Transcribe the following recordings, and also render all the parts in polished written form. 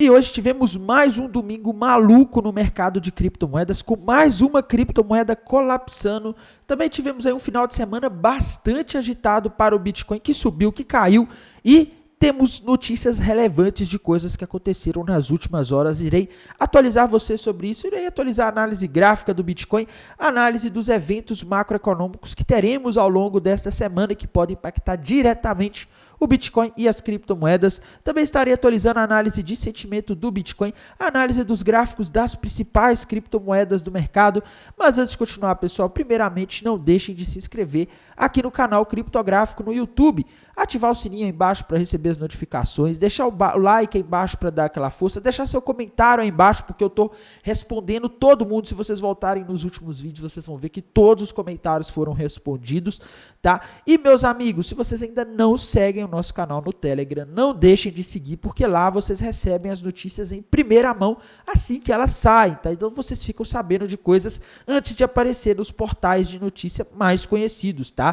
E hoje tivemos mais um domingo maluco no mercado de criptomoedas, com mais uma criptomoeda colapsando. Também tivemos aí um final de semana bastante agitado para o Bitcoin, que subiu, que caiu, e temos notícias relevantes de coisas que aconteceram nas últimas horas. Irei atualizar você sobre isso, irei atualizar a análise gráfica do Bitcoin, análise dos eventos macroeconômicos que teremos ao longo desta semana e que podem impactar diretamente o Bitcoin e as criptomoedas. Também estarei atualizando a análise de sentimento do Bitcoin, a análise dos gráficos das principais criptomoedas do mercado. Mas antes de continuar, pessoal, primeiramente não deixem de se inscrever aqui no canal Criptográfico no YouTube, ativar o sininho aí embaixo para receber as notificações, deixar o like aí embaixo para dar aquela força, deixar seu comentário aí embaixo, porque eu estou respondendo todo mundo. Se vocês voltarem nos últimos vídeos, vocês vão ver que todos os comentários foram respondidos, tá? E meus amigos, se vocês ainda não seguem o nosso canal no Telegram, não deixem de seguir, porque lá vocês recebem as notícias em primeira mão assim que elas saem, tá? Então vocês ficam sabendo de coisas antes de aparecer nos portais de notícia mais conhecidos, tá?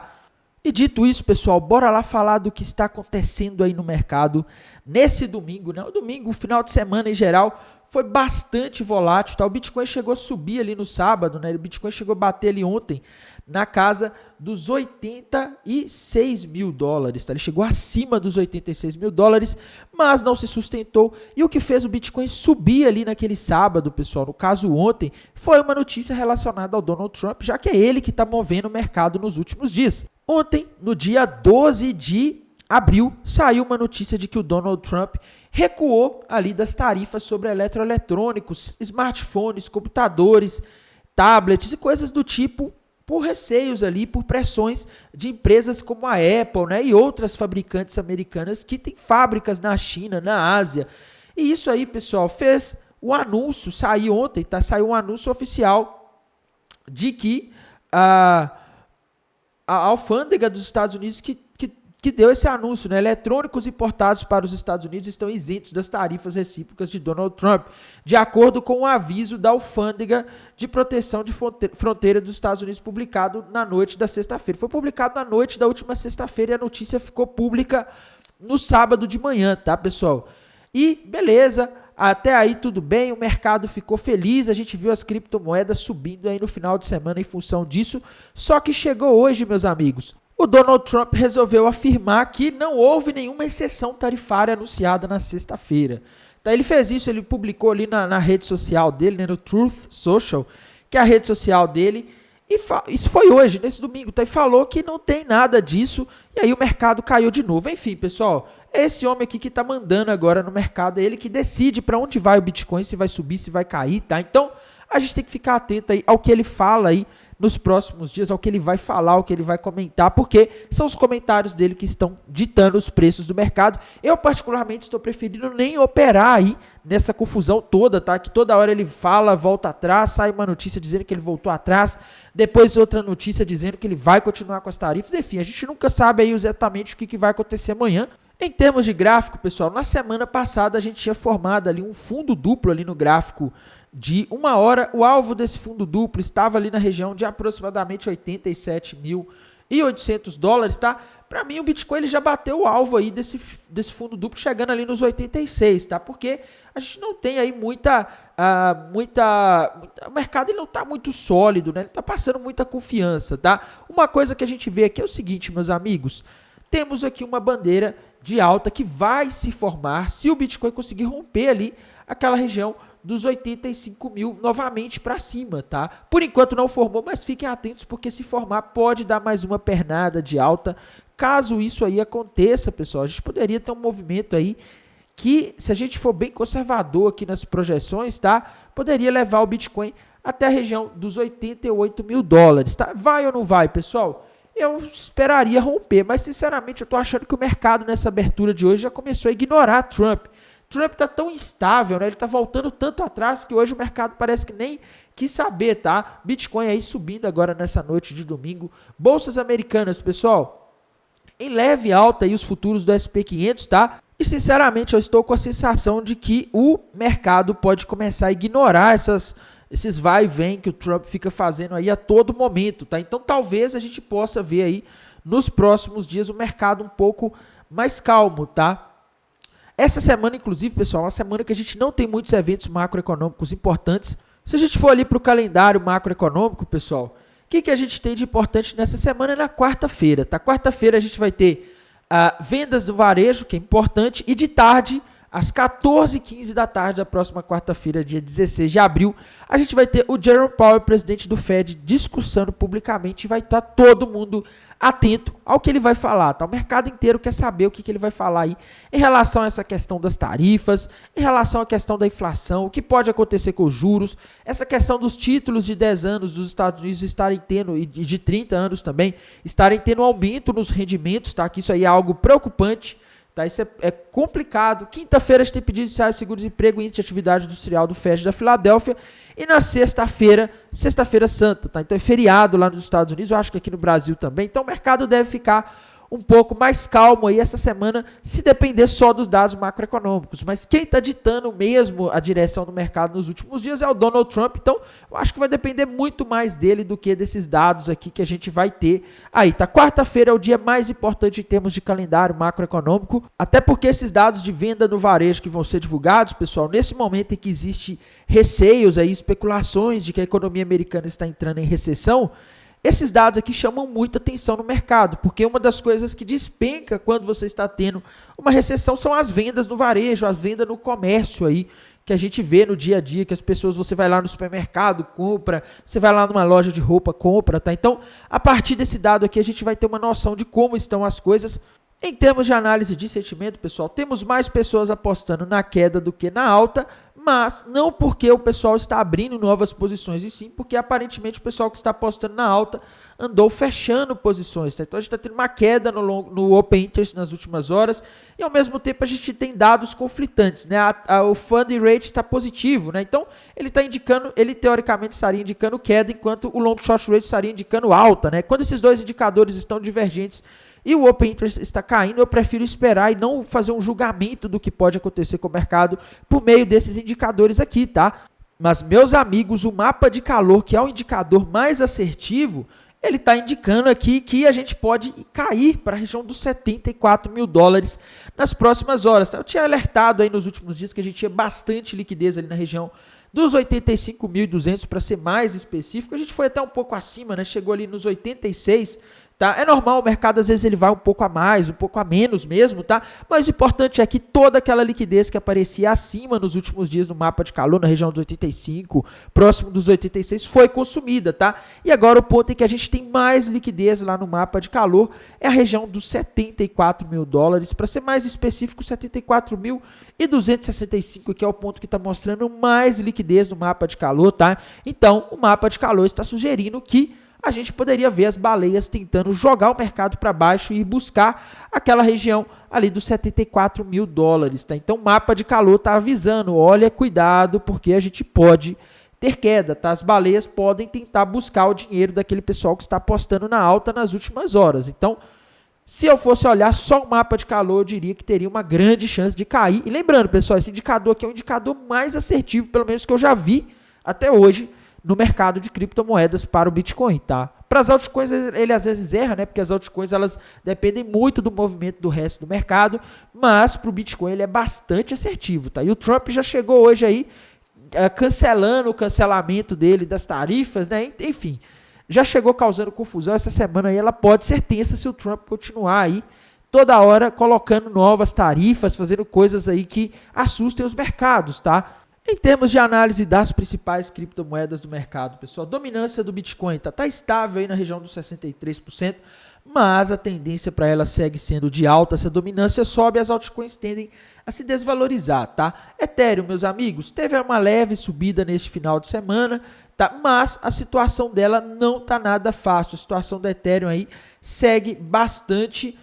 E dito isso, pessoal, bora lá falar do que está acontecendo aí no mercado nesse domingo, né? O domingo, o final de semana em geral, foi bastante volátil, tá? O Bitcoin chegou a subir ali no sábado, né? O Bitcoin chegou a bater ali ontem na casa dos 86 mil dólares, tá? Ele chegou acima dos 86 mil dólares, mas não se sustentou. E o que fez o Bitcoin subir ali naquele sábado, pessoal, no caso ontem, foi uma notícia relacionada ao Donald Trump, já que é ele que está movendo o mercado nos últimos dias. Ontem, no dia 12 de abril, saiu uma notícia de que o Donald Trump recuou ali das tarifas sobre eletroeletrônicos, smartphones, computadores, tablets e coisas do tipo, por receios ali, por pressões de empresas como a Apple, né, e outras fabricantes americanas que têm fábricas na China, na Ásia. E isso aí, pessoal, fez o anúncio, saiu ontem, tá? Saiu um anúncio oficial de que a alfândega dos Estados Unidos que deu esse anúncio, né? Eletrônicos importados para os Estados Unidos estão isentos das tarifas recíprocas de Donald Trump, de acordo com o aviso da alfândega de proteção de fronteira dos Estados Unidos, publicado na noite da sexta-feira. Foi publicado na noite da última sexta-feira e a notícia ficou pública no sábado de manhã, tá, pessoal? E beleza, até aí tudo bem, o mercado ficou feliz, a gente viu as criptomoedas subindo aí no final de semana em função disso, só que chegou hoje, meus amigos, o Donald Trump resolveu afirmar que não houve nenhuma exceção tarifária anunciada na sexta-feira. Então, ele fez isso, ele publicou ali na rede social dele, né, no Truth Social, que é a rede social dele, e isso foi hoje, nesse domingo, tá? E falou que não tem nada disso, e aí o mercado caiu de novo. Enfim, pessoal, é esse homem aqui que está mandando agora no mercado, é ele que decide para onde vai o Bitcoin, se vai subir, se vai cair, tá? Então, a gente tem que ficar atento aí ao que ele fala aí nos próximos dias, ao que ele vai falar, ao que ele vai comentar, porque são os comentários dele que estão ditando os preços do mercado. Eu, particularmente, estou preferindo nem operar aí nessa confusão toda, tá? Que toda hora ele fala, volta atrás, sai uma notícia dizendo que ele voltou atrás, depois outra notícia dizendo que ele vai continuar com as tarifas. Enfim, a gente nunca sabe aí exatamente o que vai acontecer amanhã. Em termos de gráfico, pessoal, na semana passada a gente tinha formado ali um fundo duplo ali no gráfico de 1 hora. O alvo desse fundo duplo estava ali na região de aproximadamente 87.800 dólares, tá? Para mim, o Bitcoin ele já bateu o alvo aí desse fundo duplo, chegando ali nos 86, tá? Porque a gente não tem aí o mercado ele não está muito sólido, né? Ele está passando muita confiança, tá? Uma coisa que a gente vê aqui é o seguinte, meus amigos, temos aqui uma bandeira de alta que vai se formar se o Bitcoin conseguir romper ali aquela região dos 85 mil novamente para cima, tá? Por enquanto não formou, mas fiquem atentos, porque se formar pode dar mais uma pernada de alta. Caso isso aí aconteça, pessoal, a gente poderia ter um movimento aí que, se a gente for bem conservador aqui nas projeções, tá? Poderia levar o Bitcoin até a região dos 88 mil dólares, tá? Vai ou não vai, pessoal? Eu esperaria romper, mas sinceramente eu tô achando que o mercado nessa abertura de hoje já começou a ignorar Trump. Trump está tão instável, né? Ele está voltando tanto atrás que hoje o mercado parece que nem quis saber, tá? Bitcoin aí subindo agora nessa noite de domingo. Bolsas americanas, pessoal, em leve alta aí os futuros do SP500, tá? E sinceramente eu estou com a sensação de que o mercado pode começar a ignorar esses vai e vem que o Trump fica fazendo aí a todo momento, tá? Então talvez a gente possa ver aí nos próximos dias o mercado um pouco mais calmo, tá? Essa semana, inclusive, pessoal, é uma semana que a gente não tem muitos eventos macroeconômicos importantes. Se a gente for ali para o calendário macroeconômico, pessoal, o que a gente tem de importante nessa semana? Na quarta-feira, tá? Quarta-feira a gente vai ter vendas do varejo, que é importante, e de tarde, às 14h15 da tarde da próxima quarta-feira, dia 16 de abril, a gente vai ter o Jerome Powell, presidente do Fed, discursando publicamente e vai estar todo mundo atento ao que ele vai falar, tá? O mercado inteiro quer saber o que ele vai falar aí em relação a essa questão das tarifas, em relação à questão da inflação, o que pode acontecer com os juros, essa questão dos títulos de 10 anos dos Estados Unidos estarem tendo, e de 30 anos também, estarem tendo aumento nos rendimentos, tá? Que isso aí é algo preocupante. Tá, isso é complicado. Quinta-feira a gente tem pedido inicial de seguro-desemprego e índice de atividade industrial do FED da Filadélfia. E na sexta-feira santa, tá? Então é feriado lá nos Estados Unidos, eu acho que aqui no Brasil também. Então o mercado deve ficar um pouco mais calmo aí essa semana, se depender só dos dados macroeconômicos. Mas quem está ditando mesmo a direção do mercado nos últimos dias é o Donald Trump. Então eu acho que vai depender muito mais dele do que desses dados aqui que a gente vai ter aí, tá? Quarta-feira é o dia mais importante em termos de calendário macroeconômico, até porque esses dados de venda no varejo que vão ser divulgados, pessoal, nesse momento em que existe receios aí, especulações de que a economia americana está entrando em recessão, esses dados aqui chamam muita atenção no mercado, porque uma das coisas que despenca quando você está tendo uma recessão são as vendas no varejo, as vendas no comércio aí, que a gente vê no dia a dia, que as pessoas, você vai lá no supermercado, compra, você vai lá numa loja de roupa, compra, tá? Então, a partir desse dado aqui, a gente vai ter uma noção de como estão as coisas. Em termos de análise de sentimento, pessoal, temos mais pessoas apostando na queda do que na alta, mas não porque o pessoal está abrindo novas posições, e sim porque aparentemente o pessoal que está apostando na alta andou fechando posições. Tá? Então a gente está tendo uma queda no Open Interest nas últimas horas e ao mesmo tempo a gente tem dados conflitantes. Né? O funding rate está positivo, né? Então ele está indicando, ele teoricamente estaria indicando queda, enquanto o long short rate estaria indicando alta. Né? Quando esses dois indicadores estão divergentes e o Open Interest está caindo, eu prefiro esperar e não fazer um julgamento do que pode acontecer com o mercado por meio desses indicadores aqui, tá? Mas, meus amigos, o mapa de calor, que é o indicador mais assertivo, ele está indicando aqui que a gente pode cair para a região dos 74 mil dólares nas próximas horas. Tá? Eu tinha alertado aí nos últimos dias que a gente tinha bastante liquidez ali na região dos 85.200, para ser mais específico. A gente foi até um pouco acima, né? Chegou ali nos 86. Tá? É normal, o mercado às vezes ele vai um pouco a mais, um pouco a menos mesmo, tá? Mas o importante é que toda aquela liquidez que aparecia acima nos últimos dias no mapa de calor, na região dos 85, próximo dos 86, foi consumida, tá? E agora o ponto em que a gente tem mais liquidez lá no mapa de calor é a região dos 74 mil dólares, para ser mais específico, 74.265, que é o ponto que está mostrando mais liquidez no mapa de calor, tá? Então, o mapa de calor está sugerindo que a gente poderia ver as baleias tentando jogar o mercado para baixo e buscar aquela região ali dos 74 mil dólares, tá? Então o mapa de calor está avisando, olha, cuidado, porque a gente pode ter queda, tá? As baleias podem tentar buscar o dinheiro daquele pessoal que está apostando na alta nas últimas horas. Então, se eu fosse olhar só o mapa de calor, eu diria que teria uma grande chance de cair. E lembrando, pessoal, esse indicador aqui é o indicador mais assertivo, pelo menos que eu já vi até hoje, no mercado de criptomoedas para o Bitcoin, tá? Para as altcoins ele às vezes erra, né? Porque as altcoins elas dependem muito do movimento do resto do mercado, mas para o Bitcoin ele é bastante assertivo, tá? E o Trump já chegou hoje aí cancelando o cancelamento dele das tarifas, né? Enfim, já chegou causando confusão. Essa semana aí ela pode ser tensa se o Trump continuar aí toda hora colocando novas tarifas, fazendo coisas aí que assustem os mercados, tá? Em termos de análise das principais criptomoedas do mercado, pessoal, a dominância do Bitcoin tá estável aí na região dos 63%, mas a tendência para ela segue sendo de alta. Se a dominância sobe, as altcoins tendem a se desvalorizar, tá? Ethereum, meus amigos, teve uma leve subida neste final de semana, tá? Mas a situação dela não tá nada fácil. A situação da Ethereum aí segue bastante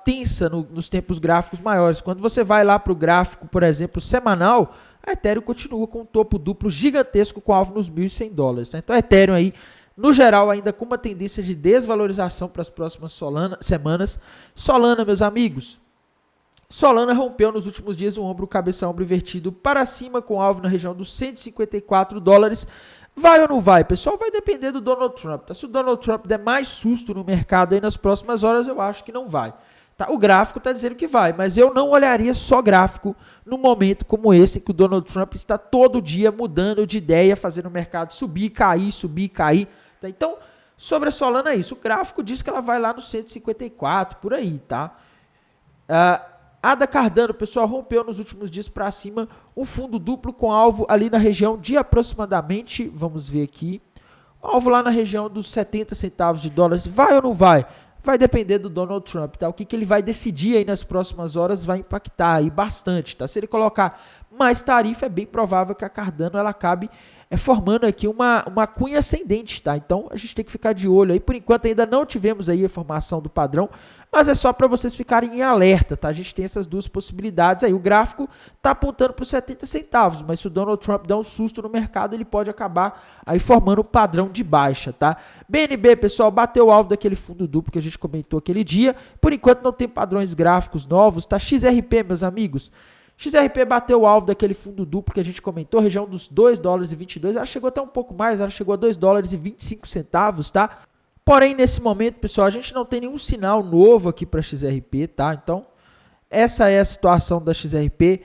tensa nos tempos gráficos maiores. Quando você vai lá para o gráfico, por exemplo, semanal, a Ethereum continua com um topo duplo gigantesco com alvo nos 1.100 dólares. Tá? Então a Ethereum aí, no geral, ainda com uma tendência de desvalorização para as próximas semanas. Solana, meus amigos, Solana rompeu nos últimos dias o ombro, cabeça-ombro invertido para cima com alvo na região dos 154 dólares. Vai ou não vai, pessoal? Vai depender do Donald Trump. Tá? Se o Donald Trump der mais susto no mercado aí nas próximas horas, eu acho que não vai. Tá? O gráfico está dizendo que vai, mas eu não olharia só gráfico num momento como esse, em que o Donald Trump está todo dia mudando de ideia, fazendo o mercado subir e cair. Tá? Então, sobre a Solana é isso. O gráfico diz que ela vai lá no 154, por aí, tá? ADA Cardano, pessoal, rompeu nos últimos dias para cima um fundo duplo com alvo ali na região de aproximadamente, vamos ver aqui, alvo lá na região dos 70 centavos de dólares. Vai ou não vai? Vai depender do Donald Trump, tá? O que ele vai decidir aí nas próximas horas vai impactar aí bastante, tá? Se ele colocar mais tarifa, é bem provável que a Cardano ela acabe formando aqui uma cunha ascendente, tá? Então a gente tem que ficar de olho aí. Por enquanto ainda não tivemos aí a informação do padrão, mas é só para vocês ficarem em alerta, tá? A gente tem essas duas possibilidades aí. O gráfico está apontando para os 70 centavos, mas se o Donald Trump der um susto no mercado, ele pode acabar aí formando um padrão de baixa, tá? BNB, pessoal, bateu o alvo daquele fundo duplo que a gente comentou aquele dia. Por enquanto não tem padrões gráficos novos, tá? XRP, meus amigos. XRP bateu o alvo daquele fundo duplo que a gente comentou, região dos 2 dólares e 22, ela chegou até um pouco mais, ela chegou a 2 dólares e 25 centavos, tá? Porém, nesse momento, pessoal, a gente não tem nenhum sinal novo aqui para XRP, tá? Então, essa é a situação da XRP.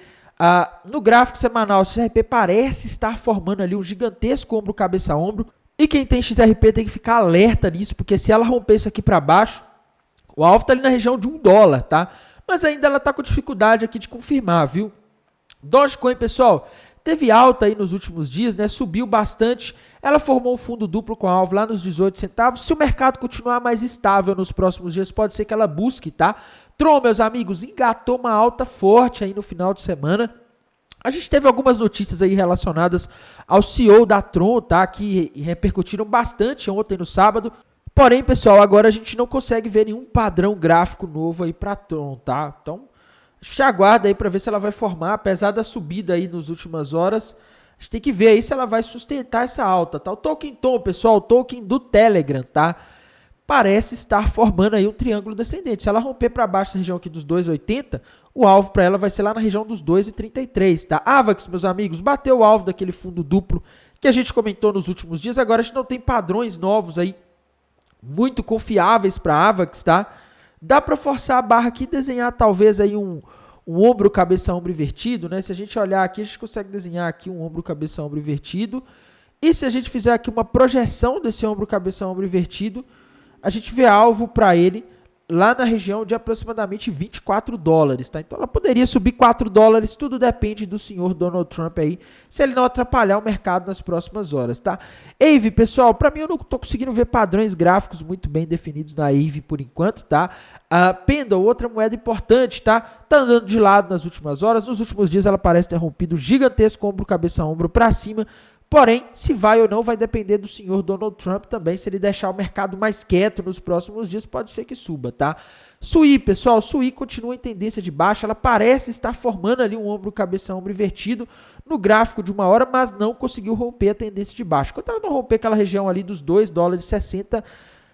No gráfico semanal, a XRP parece estar formando ali um gigantesco ombro cabeça a ombro, e quem tem XRP tem que ficar alerta nisso, porque se ela romper isso aqui para baixo, o alvo está ali na região de 1 dólar, tá? Mas ainda ela está com dificuldade aqui de confirmar, viu? Dogecoin, pessoal, teve alta aí nos últimos dias, né? Subiu bastante. Ela formou um fundo duplo com alvo lá nos 18 centavos. Se o mercado continuar mais estável nos próximos dias, pode ser que ela busque, tá? Tron, meus amigos, engatou uma alta forte aí no final de semana. A gente teve algumas notícias aí relacionadas ao CEO da Tron, tá? Que repercutiram bastante ontem no sábado. Porém, pessoal, agora a gente não consegue ver nenhum padrão gráfico novo aí para Tron, tá? Então, a gente aguarda aí para ver se ela vai formar, apesar da subida aí nas últimas horas. A gente tem que ver aí se ela vai sustentar essa alta, tá? O token Tom, pessoal, o token do Telegram, tá? Parece estar formando aí um triângulo descendente. Se ela romper para baixo essa região aqui dos 2,80, o alvo para ela vai ser lá na região dos 2,33, tá? Avax, meus amigos, bateu o alvo daquele fundo duplo que a gente comentou nos últimos dias. Agora a gente não tem padrões novos aí muito confiáveis para Avax, tá? Dá para forçar a barra aqui e desenhar talvez aí um ombro, cabeça, ombro invertido, né? Se a gente olhar aqui, a gente consegue desenhar aqui um ombro, cabeça, ombro invertido. E se a gente fizer aqui uma projeção desse ombro, cabeça, ombro invertido, a gente vê alvo para ele lá na região de aproximadamente 24 dólares, tá? Então ela poderia subir 4 dólares, tudo depende do senhor Donald Trump aí, se ele não atrapalhar o mercado nas próximas horas, tá? AVE, pessoal, para mim eu não tô conseguindo ver padrões gráficos muito bem definidos na AVE por enquanto, tá? Pendle, outra moeda importante, tá? Tá andando de lado nas últimas horas, nos últimos dias ela parece ter rompido um gigantesco ombro, cabeça, ombro para cima. Porém, se vai ou não vai depender do senhor Donald Trump também. Se ele deixar o mercado mais quieto nos próximos dias, pode ser que suba, tá? SUI, pessoal, SUI continua em tendência de baixa. Ela parece estar formando ali um ombro, cabeça, ombro invertido no gráfico de uma hora, mas não conseguiu romper a tendência de baixa. Quando ela não romper aquela região ali dos 2 dólares e 60,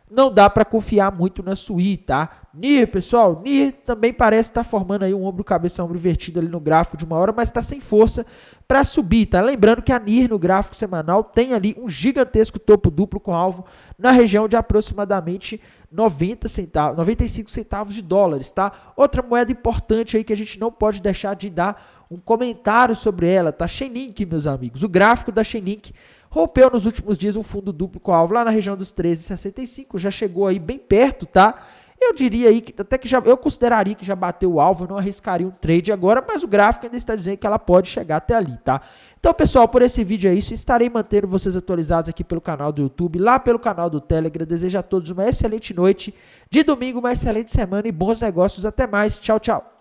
não dá para confiar muito na SUI, tá? NIR, pessoal, NIR também parece estar formando aí um ombro, cabeça, ombro invertido ali no gráfico de uma hora, mas está sem força para subir, tá? Lembrando que a NIR no gráfico semanal tem ali um gigantesco topo duplo com alvo na região de aproximadamente 95 centavos de dólares, tá? Outra moeda importante aí que a gente não pode deixar de dar um comentário sobre ela, tá? Chainlink, meus amigos. O gráfico da Chainlink rompeu nos últimos dias um fundo duplo com alvo lá na região dos 13,65, já chegou aí bem perto, tá? Eu diria aí que até que eu consideraria que já bateu o alvo, eu não arriscaria um trade agora, mas o gráfico ainda está dizendo que ela pode chegar até ali, tá? Então, pessoal, por esse vídeo é isso. Estarei mantendo vocês atualizados aqui pelo canal do YouTube, lá pelo canal do Telegram. Desejo a todos uma excelente noite de domingo, uma excelente semana e bons negócios. Até mais. Tchau, tchau.